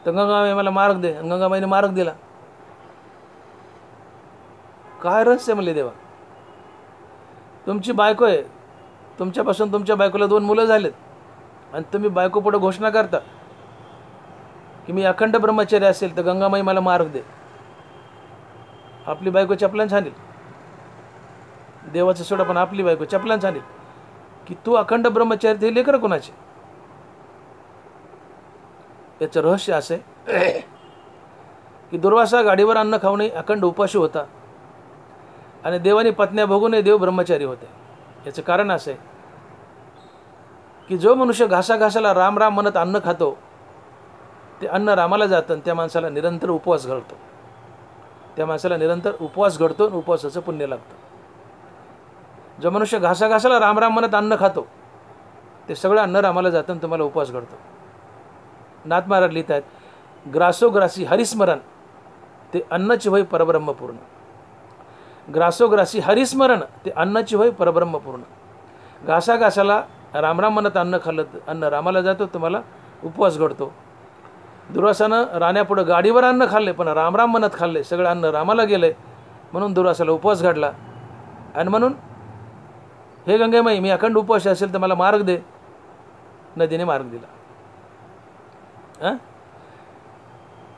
तर गंगामाई मला मार्ग दे, आणि गंगामाईने मार्ग दिला. काय रहस्य म्हणले देवा. तुमची बायको आहे, तुमच्यापासून तुमच्या बायकोला 2 मुलं झालेत आणि तुम्ही बायको पुढे घोषणा करता की मी अखंड ब्रह्मचारी असेल तर गंगामाई मला मार्ग दे. आपली बायको चपलान छानेल, देवाचं सोडा पण आपली बायको चपलान छानेल की तू अखंड ब्रह्मचारी, ते लेकर कोणाचे. याचं रहस्य असे की दुर्वासा गाडीवर अन्न खाऊनही अखंड उपाशी होता आणि देवाने पत्न्या भोगूनही देव ब्रह्मचारी होते. याचं कारण असं आहे की जो मनुष्य घासाघासाला राम राम म्हणत अन्न खातो ते अन्न रामाला जातं आणि त्या माणसाला निरंतर उपवास घडतो. त्या माणसाला निरंतर उपवास घडतो आणि उपवासाचं पुण्य लागतं. जो मनुष्य घासाघासाला राम राम म्हणत अन्न खातो ते सगळं अन्न रामाला जातं आणि तुम्हाला उपवास घडतो. नाथ महाराज लिहित आहेत, ग्रासोग्रासी हरिस्मरण ते अन्नाची होय परब्रह्मपूर्ण. ग्रासोग्रासी हरिस्मरण ते अन्नाची होय परब्रह्मपूर्ण. घासाघासाला रामराम म्हणत अन्न खाल्लं अन्न रामाला जातो, तुम्हाला उपवास घडतो. दुर्वासानं राण्यापुढं गाडीवर अन्न खाल्ले पण रामराम म्हणत खाल्ले, सगळं अन्न रामाला गेलंय म्हणून दुर्वासाला उपवास घडला. आणि म्हणून हे गंगेमाई मी अखंड उपवास असेल तर मला मार्ग दे, नदीने मार्ग दिला.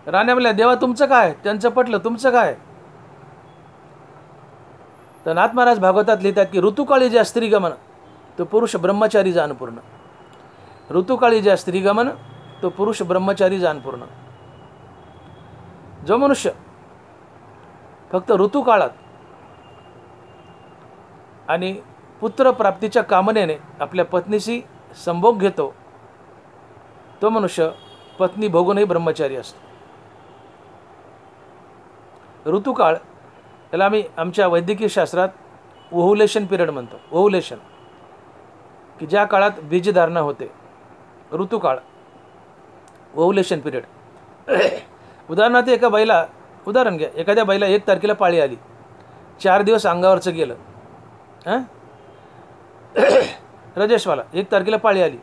राण्या म्हणल्या देवा तुमचं काय, त्यांचं पटलं, तुमचं काय. तर नाथ महाराज भागवतात लिहितात की ऋतुकाळी ज्या स्त्रीगमन तो पुरुष ब्रह्मचारी जानपूर्ण. ऋतुकाळी ज्या स्त्रीगमन तो पुरुष ब्रह्मचारी जानपूर्ण. जो मनुष्य फक्त ऋतुकाळात आणि पुत्रप्राप्तीच्या कामनेने आपल्या पत्नीशी संभोग घेतो तो मनुष्य पत्नी भोगूनही ब्रह्मचारी असतो. ऋतुकाळ याला आम्ही आमच्या वैद्यकीय शास्त्रात ओव्हुलेशन पिरियड म्हणतो. ओव्हुलेशन की ज्या काळात बीजधारणा होते, ऋतुकाळ, ओव्हुलेशन पिरियड. उदाहरणार्थ एका बाईला उदाहरण घ्या, एखाद्या बाईला 1 तारखेला पाळी आली, 4 दिवस अंगावरचं गेलं. रजेशवाला 1 तारखेला पाळी आली,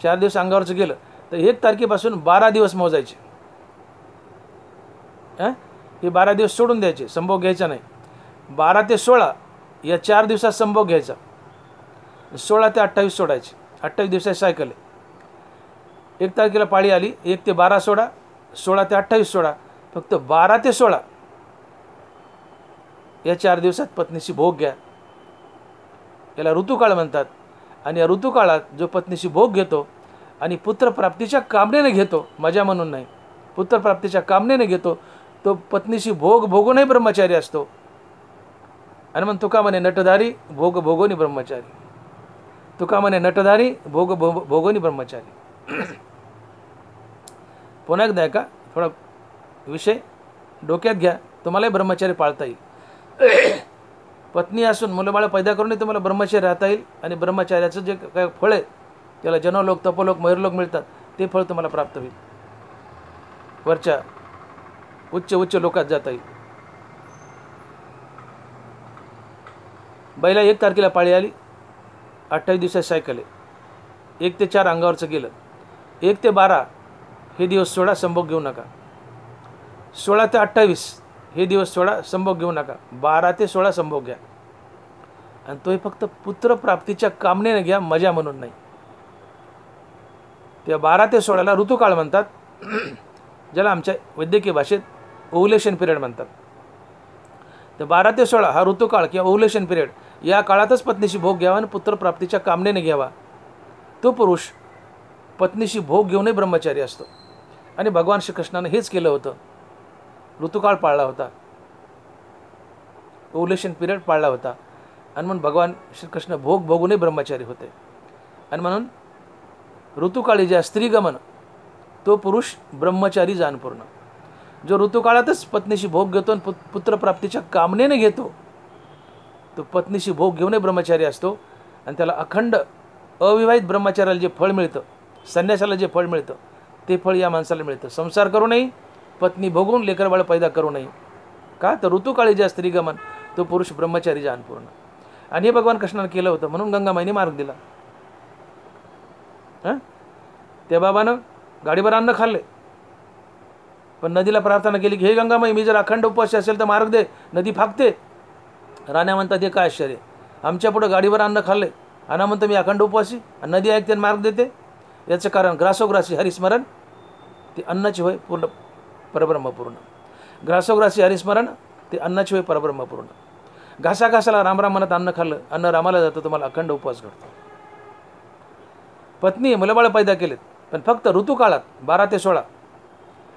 4 दिवस अंगावरचं गेलं तर 1 तारखेपासून 12 दिवस मोजायचे. हे 12 दिवस सोडून द्यायचे, संभोग घ्यायचा नाही. 12 ते 16 या 4 दिवसात संभोग घ्यायचा, 16 ते 28 सोडायचे. 28 दिवसाची सायकल आहे. 1 तारखेला पाळी आली, 1 ते 12 सोडा, 16 ते 28 सोडा. फक्त 12 ते 16 या 4 दिवसात पत्नीशी भोग घ्या. याला ऋतुकाळ म्हणतात. आणि या ऋतुकाळात जो पत्नीशी भोग घेतो आणि पुत्रप्राप्तीच्या कामनेने घेतो, मजा म्हणून नाही, पुत्रप्राप्तीच्या कामनेने घेतो, तो पत्नीशी भोग भोगूनही ब्रह्मचारी असतो. आणि मग तुका म्हणे नटधारी भोग भोगोनी ब्रह्मचारी. तुका म्हणे नटधारी भोग भोगोनी ब्रह्मचारी. पुन्हा एकदा का थोडा विषय डोक्यात घ्या, तुम्हालाही ब्रह्मचारी पाळता येईल. पत्नी असून मुलं बाळं पैदा करूनही तुम्हाला ब्रह्मचारी राहता येईल. आणि ब्रह्मचार्याचं जे काय फळ आहे त्याला जनलोक, तपोलोक, मयूरलोक मिळतात, ते फळ तुम्हाला प्राप्त होईल. वरच्या उच्च लोकात जाता येईल. बाईला 1 तारखेला पाळी आली, 28 दिवसाची सायकल आहे. 1 ते 4 अंगावरचं गेलं, 1 ते 12 हे दिवस सोडा, संभोग घेऊ नका. 16 ते 28 हे दिवस सोडा, संभोग घेऊ नका. 12 ते 16 संभोग घ्या. आणि तोही फक्त पुत्रप्राप्तीच्या कामनेने घ्या, मजा म्हणून नाही. त्या 12 ते 16ला ऋतुकाळ म्हणतात, ज्याला आमच्या वैद्यकीय भाषेत ओव्हुलेशन पिरियड म्हणतात. तर 12 ते 16 हा ऋतुकाळ किंवा ओव्हुलेशन पिरियड, या काळातच पत्नीशी भोग घ्यावा आणि पुत्रप्राप्तीच्या कामनेने घ्यावा. तो पुरुष पत्नीशी भोग घेऊनही ब्रह्मचारी असतो. आणि भगवान श्रीकृष्णाने हेच केलं होतं. ऋतुकाळ पाळला होता, ओव्हुलेशन पिरियड पाळला होता. आणि म्हणून भगवान श्रीकृष्ण भोग भोगूनही ब्रह्मचारी होते. आणि म्हणून ऋतुकाळी ज्या स्त्रीगमन तो पुरुष ब्रह्मचारी जानपूर्ण. जो ऋतुकाळातच पत्नीशी भोग घेतो आणि पुत्रप्राप्तीच्या कामनेने घेतो, तो पत्नीशी भोग घेऊनही ब्रह्मचारी असतो. आणि त्याला अखंड अविवाहित ब्रह्मचार्याला जे फळ मिळतं, संन्यासाला जे फळ मिळतं, ते फळ या माणसाला मिळतं. संसार करू नये, पत्नी भोगून लेकरबाळ पैदा करू नये. का तर ऋतुकाळी जे स्त्रीगमन, तो पुरुष ब्रह्मचारी जानपूर्ण. आणि हे भगवान कृष्णाने केलं होतं, म्हणून गंगामाईने मार्ग दिला. त्या बाबानं गाडीवर अन्न खाल्ले, पण नदीला प्रार्थना केली की हे गंगामाई, मी जर अखंड उपवास असेल तर मार्ग दे. नदी फाकते. राण्या म्हणतात हे काय आश्चर्य, आमच्या पुढे गाडीवर अन्न खाल्ले आणि म्हणतं मी अखंड उपवासी, आणि नदी ऐकते आणि मार्ग देते. याचं कारण ग्रासोग्रासी हरिस्मरण, ते अन्नाची होय पूर्ण परब्रह्मपूर्ण. ग्रासोग्रासी हरिस्मरण, ते अन्नाची होय परब्रह्मपूर्ण. घासा घासाला रामराम म्हणत अन्न खाल्लं, अन्न रामाला जातं, तुम्हाला अखंड उपवास घडतो. पत्नी मुलबाळ पैदा केलेत, पण फक्त ऋतुकाळात 12 ते 16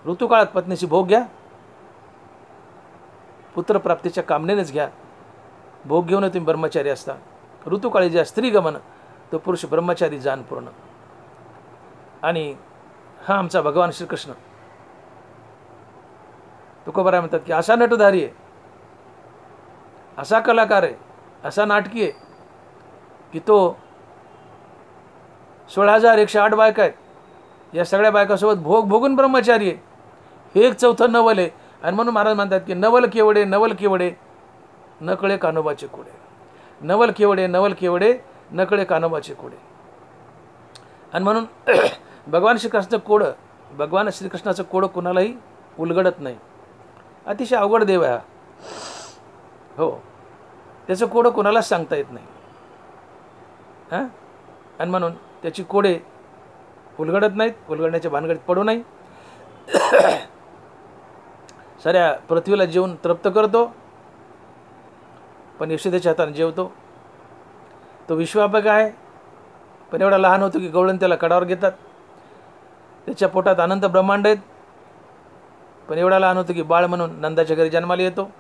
ऋतुकाळात पत्नीशी भोग घ्या. पुत्रप्राप्तीच्या कामनेनेच घ्या. भोग घेऊन तुम्ही ब्रह्मचारी असता. ऋतुकाळी ज्या स्त्रीगमन, तो पुरुष ब्रह्मचारी जानपूर्ण. आणि हा आमचा भगवान श्रीकृष्ण तुकोबाराय म्हणतात की असा नटधारी आहे, असा कलाकार आहे, असा नाटकी आहे की तो 16,108 बायका आहेत, या सगळ्या बायकासोबत भोग भोगून ब्रह्मचारी आहे. हे एक चौथं नवल आहे. आणि म्हणून महाराज म्हणतात की नवल केवडे, नवल केवडे, न कळे कानोबाचे कोडे. नवल केवडे, नवल केवडे, न कळे कानोबाचे कोडे. आणि म्हणून भगवान श्रीकृष्णाचं कोडं कुणालाही उलगडत नाही. अतिशय अवघड देव आहे हा. हो, त्याचं कोडं कोणालाच सांगता येत नाही. आणि म्हणून त्याची कोडे उलगडत नाहीत, उलगडण्याच्या भानगडीत पडू नाही. साऱ्या पृथ्वीला जेवून तृप्त करतो, पण यशोदेच्या हाताने जेवतो. तो विश्वापक आहे, पण एवढा लहान होतो की गवळण त्याला कडावर घेतात. त्याच्या पोटात अनंत ब्रह्मांड आहेत, पण एवढा लहान होतो की बाळ म्हणून नंदाच्या घरी जन्माला येतो.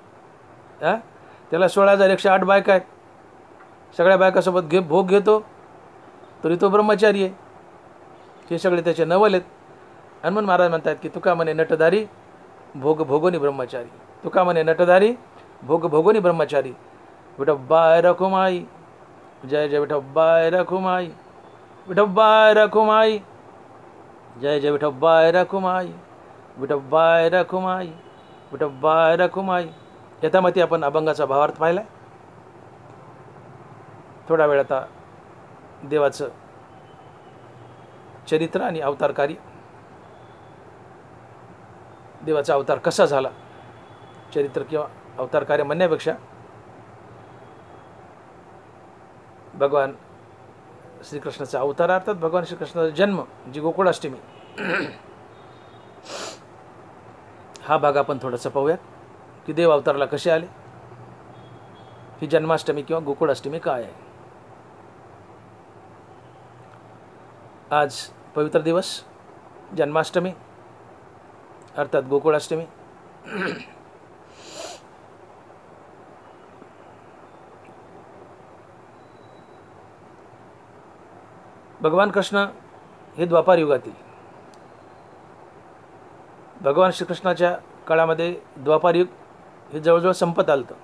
त्याला 16,108 बायका आहेत, सगळ्या बायकासोबत भोग घेतो, तरी तो ब्रह्मचारी आहे. हे सगळे त्याचे नवल आहेत. आणि म्हणून महाराज म्हणतात की तुका म्हणे नटधारी, भोग भोगोनी ब्रह्मचारी. तुका म्हणे नटधारी, भोग भोगोनी ब्रह्मचारी. विठोबाय रखुमाई, जय जय विठोबाय रखुमाई, विठोबाय रखुमाई, जय जय विठोबाय रखुमाई, विठोबाय रखुमाई, विठोबाय रखुमाई. यथामती आपण अभंगाचा भावार्थ पाहिला. थोडा वेळ आता देवाचं चरित्र आणि अवतार कार्य, देवाचा अवतार कसा झाला, चरित्र किंवा अवतार कार्य म्हणण्यापेक्षा भगवान श्रीकृष्णाचा अवतार अर्थात भगवान श्रीकृष्णाचा जन्म, जी गोकुळाष्टमी, हा भाग आपण थोडासा पाहूयात की देव अवताराला कसे आले, ही जन्माष्टमी किंवा गोकुळाष्टमी काय आहे. आज पवित्र दिवस जन्माष्टमी अर्थात गोकुळाष्टमी. भगवान कृष्ण हे द्वापार युगातील, भगवान श्रीकृष्णाच्या काळामध्ये द्वापार युग हे जवळजवळ संपत आलं.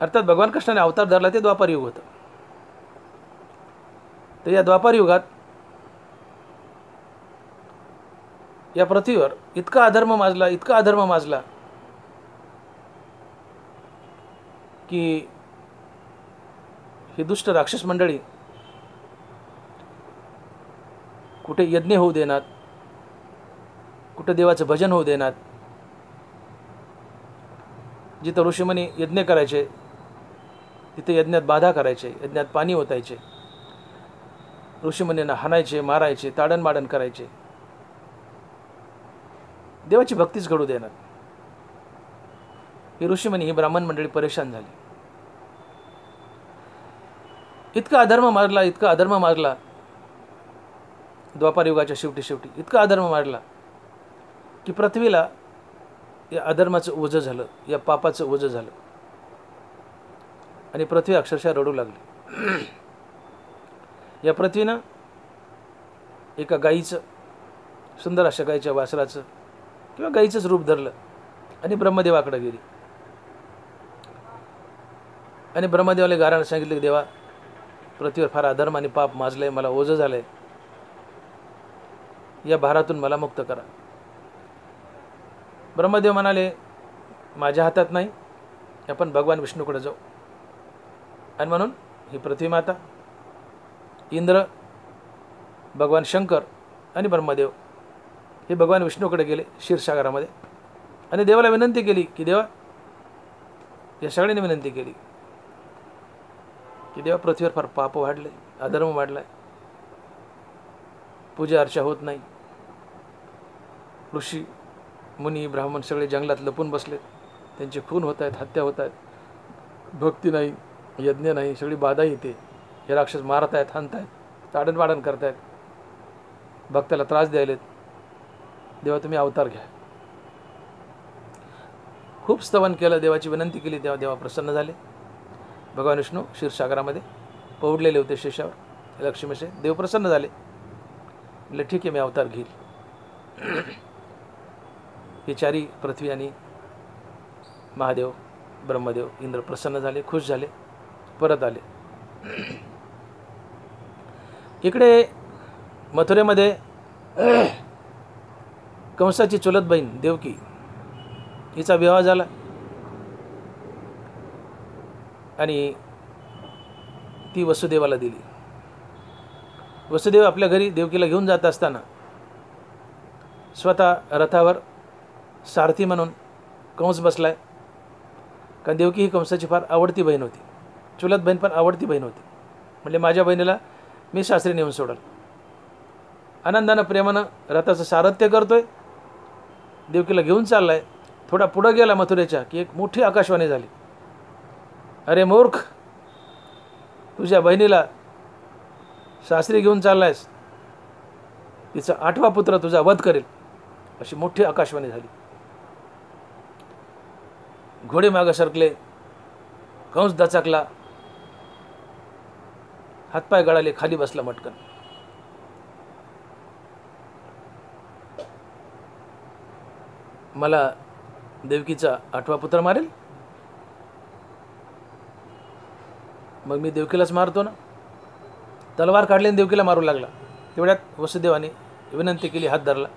अर्थात भगवान कृष्णाने अवतार धरला ते द्वापार युग होतं. तर या द्वापार युगात या पृथ्वीवर इतका अधर्म माजला, इतका अधर्म माजला की ही दुष्ट राक्षस मंडळी कुठे यज्ञ होऊ देणार, कुठे देवाचं भजन होऊ देणार. जिथं ऋषीमुनी यज्ञ करायचे तिथे यज्ञात बाधा करायचे, यज्ञात पाणी ओतायचे, ऋषीमुनींना हाणायचे, मारायचे, ताडणमाडण करायचे, देवाची भक्तीच घडू देणार. ही ऋषीमुनी, ही ब्राह्मण मंडळी परेशान झाली. इतका अधर्म मारला, इतका अधर्म मारला द्वापार युगाच्या शेवटी इतका अधर्म मारला की पृथ्वीला या अधर्माचं ओझं झालं, या पापाचं ओझं झालं आणि पृथ्वी अक्षरशः रडू लागली. या पृथ्वीनं एका गाईचं, सुंदर अशा गाईच्या वासराचं किंवा गाईचंच रूप धरलं आणि ब्रह्मदेवाकडे गेली. आणि ब्रह्मदेवाला गारानं सांगितलं की देवा, पृथ्वीवर फार अधर्म आणि पाप माजलंय, मला ओझं झालंय, या भारातून मला मुक्त करा. ब्रह्मदेव म्हणाले माझ्या हातात नाही, आपण भगवान विष्णूकडे जाऊ. आणि म्हणून ही पृथ्वी माता, इंद्र, भगवान शंकर आणि ब्रह्मदेव हे भगवान विष्णूकडे गेले क्षीरसागरामध्ये आणि देवाला विनंती केली की देवा, या सगळ्यांनी विनंती केली की देवा, पृथ्वीवर फार पाप वाढले, अधर्म वाढलाय, पूजा अर्चा होत नाही, ऋषी मुनी ब्राह्मण सगळे जंगलात लपून बसलेत, त्यांचे खून होत आहेत, हत्या होत आहेत, भक्ती नाही, यज्ञ नाही, सगळी बाधा येते, हे राक्षस मारत आहेत, हाणत आहेत, ताडणपाडण करत आहेत, भक्ताला त्रास द्यायलेत, देवा तुम्ही अवतार घ्या. खूप स्तवन केलं, देवाची विनंती केली, तेव्हा देवा प्रसन्न झाले. भगवान विष्णू क्षीरसागरामध्ये पौडलेले होते शेषावर लक्ष्मीचे. देव प्रसन्न झाले, म्हटले ठीक आहे, मी अवतार घेईल. हे चारी पृथ्वी आणि महादेव, ब्रह्मदेव, इंद्र प्रसन्न झाले, खुश झाले, परत आले. इकडे मथुरेमध्ये कंसाची चुलत बहीण देवकी हिचा विवाह झाला आणि ती वसुदेवाला दिली. वसुदेव आपल्या घरी देवकीला घेऊन जात असताना स्वतः रथावर सारथी म्हणून कंस बसलाय. कारण देवकी ही कंसाची फार आवडती बहीण होती, चुलत बहीण पण आवडती बहीण होती. म्हणजे माझ्या बहिणीला मी सासरी नेऊन सोडल. आनंदानं प्रेमानं रथाचं सारथ्य करतोय, देवकीला घेऊन चाललाय. थोडा पुढं गेला मथुरेच्या की एक मोठी आकाशवाणी झाली, अरे मूर्ख, तुझ्या बहिणीला सासरी घेऊन चाललायस, तिचा 8वा पुत्र तुझा वध करेल, अशी मोठी आकाशवाणी झाली. घोडे मागं सरकले, कंस दचकला, हातपाय गळाले, खाली बसला मटकन. मला देवकीचा 8वा पुत्र मारेल, मग मी देवकीलाच मारतो ना. तलवार काढली आणि देवकीला मारू लागला. तेवढ्यात वसुदेवाने विनंती केली, हात धरला.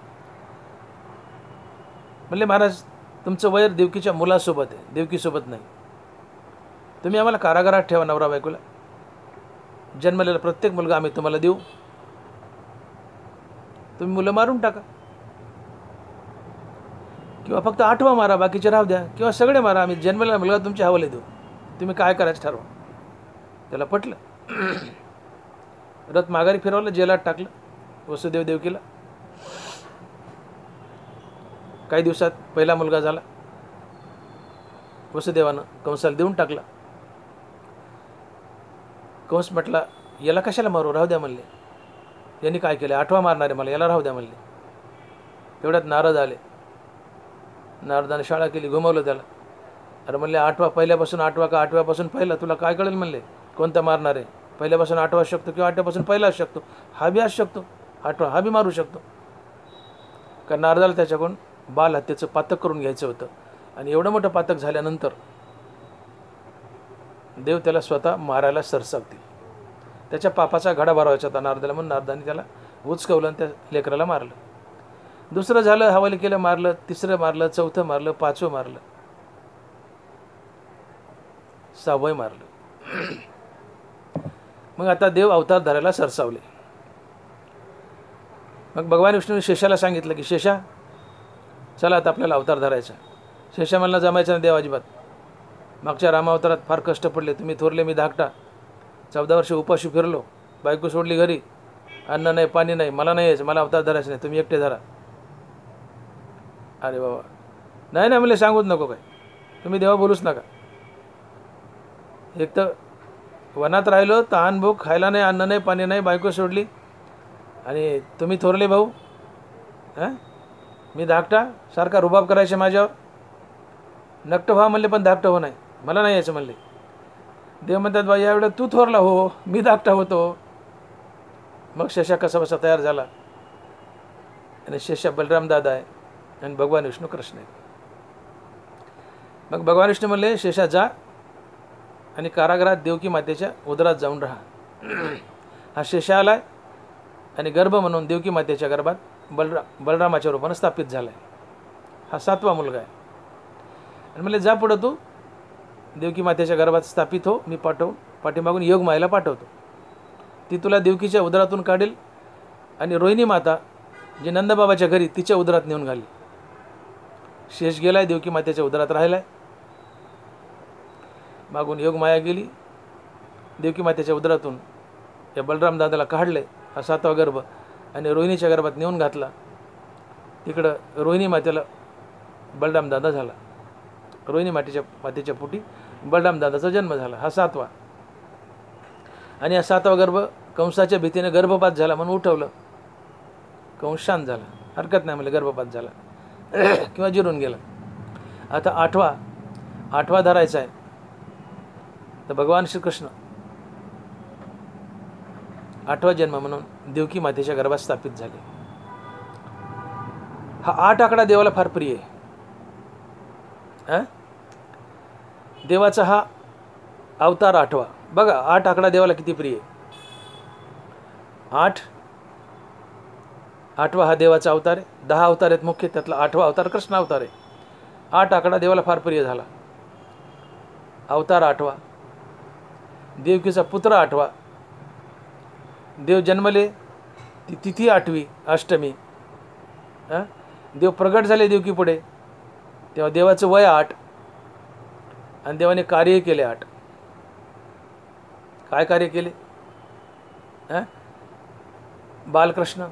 म्हणले महाराज, तुमचं वैर देवकीच्या मुलासोबत आहे, देवकीसोबत नाही. तुम्ही आम्हाला कारागारात ठेवा, नवरा बायकोला. जन्मलेला प्रत्येक मुलगा आम्ही तुम्हाला देऊ, तुम्ही मुलं मारून टाका, किंवा फक्त 8वा मारा, बाकीचे राहू द्या, किंवा सगळे मारा, आम्ही जन्मलेला मुलगा तुमच्या हवाले देऊ, तुम्ही काय करायचं ठरवा. त्याला पटलं. रथ माघारी फिरवलं, जेलात टाकलं वसुदेव देवकीला. काही दिवसात पहिला मुलगा झाला. वसुदेवानं कंसाला देऊन टाकला. कंस म्हटला, याला कशाला मारू, राहू द्या म्हणले, यांनी काय केलं, 8वा मारणारे मला, याला राहू द्या म्हणले. तेवढ्यात नारद आले. नारदाने शाळा केली, घुमवलं त्याला. अरे म्हणले, 8वा पहिल्यापासून 8वा का 8व्यापासून पहिला, तुला काय कळेल म्हणले, कोणता मारणार आहे, पहिल्यापासून 8वा असू शकतो किंवा 8व्यापासून पहिला असू शकतो, हा बी असू शकतो, 8वा हा बी मारू शकतो. कारण नारदाला त्याच्याकडून बाल हत्येचं पातक करून घ्यायचं होतं. आणि एवढं मोठं पातक झाल्यानंतर देव त्याला स्वतः मारायला सरसावतील. त्याच्या पापाचा घडा भरवायचा होता नारदाला, म्हणून नारदाने त्याला उचकवलं आणि त्या लेकराला मारलं. दुसरं झालं, हवाली केलं, मारलं. तिसरं मारलं, चौथं मारलं, 5वं मारलं, 6वं मारलं. मग आता देव अवतार धरायला सरसावले. मग भगवान विष्णूने शेषाला सांगितलं की शेषा, चला आता आपल्याला अवतार धरायचा. शेषा मला जमायचं ना देव अजिबात. मागच्या रामावतारात फार कष्ट पडले, तुम्ही थोरले, मी धाकटा, 14 वर्ष उपाशी फिरलो, बायको सोडली घरी, अन्न नाही, पाणी नाही, मला नाही यायचं, मला अवतार धरायचं नाही, तुम्ही एकटे धरा. अरे बाबा, नाही नाही मला सांगूच नको, काय तुम्ही देवा बोलूच नका. एक तर वनात राहिलो, तहान भूक, खायला नाही, अन्न नाही, पाणी नाही, बायको सोडली, आणि तुम्ही थोरले भाऊ, हां, मी धाकटा, सारखा रुबाब करायचे माझ्यावर. नकटं व्हा म्हणले, पण धाकटं हो नाही, मला नाही यायचं म्हणले. देव म्हणतात, बाई यावेळेला तू थोरला हो, मी धाकटा होतो. मग शेषा कसा बसा तयार झाला. आणि शेषा बलराम दादा आहे आणि भगवान विष्णू कृष्ण आहे. मग भगवान विष्णू म्हणले शेषा जा आणि कारागृहात देवकी मातेच्या उदरात जाऊन राहा. हा शेषा आलाय आणि गर्भ म्हणून देवकी मातेच्या गर्भात बलरामाच्या रूपानं स्थापित झाला आहे. हा 7वा मुलगा आहे. आणि म्हणले जा पुढं तू देवकी मातेच्या गर्भात स्थापित हो, मी पाठीमागून योग मायेला पाठवतो. ती तुला देवकीच्या उदरातून काढेल आणि रोहिणी माता जी नंदबाबाच्या घरी तिच्या उदरात नेऊन घाली. शेष गेलाय देवकी मातेच्या उदरात राहिलाय. मागून योग माया गेली देवकी मातेच्या उदरातून या बलराम दादाला काढले. हा 7वा गर्भ आणि रोहिणीच्या गर्भात नेऊन घातला. तिकडं रोहिणी मातेला बलराम दादा झाला. रोहिणी मातेच्या पोटी बलराम दादाचा जन्म झाला. हा 7वा. आणि हा 7वा गर्भ कंसाच्या भीतीने गर्भपात झाला म्हणून उठवलं. कंस शांत झाला, हरकत नाही म्हणजे गर्भपात झाला किंवा जिरून गेला. आता 8वा धरायचा आहे. तर भगवान श्रीकृष्ण 8वा जन्म म्हणून देवकी मातेच्या गर्भात स्थापित झाले. हा 8 आकडा देवाला फार प्रिय आहे. देवाचा हा अवतार 8वा. बघा 8 आकडा देवाला किती प्रिय आहे. 8वा हा देवाचा अवतार आहे. 10 अवतार आहेत मुख्य, त्यातला 8वा अवतार कृष्ण अवतार आहे. 8 आकडा देवाला फार प्रिय झाला. अवतार 8वा, देवकीचा पुत्र 8वा, देव जन्मले ती तिथी 8वी अष्टमी. देव प्रगट झाले देवकी पुढे तेव्हा देवाचं वय 8 आणि देवाने कार्य केले 8. काय कार्य केले? बालकृष्ण,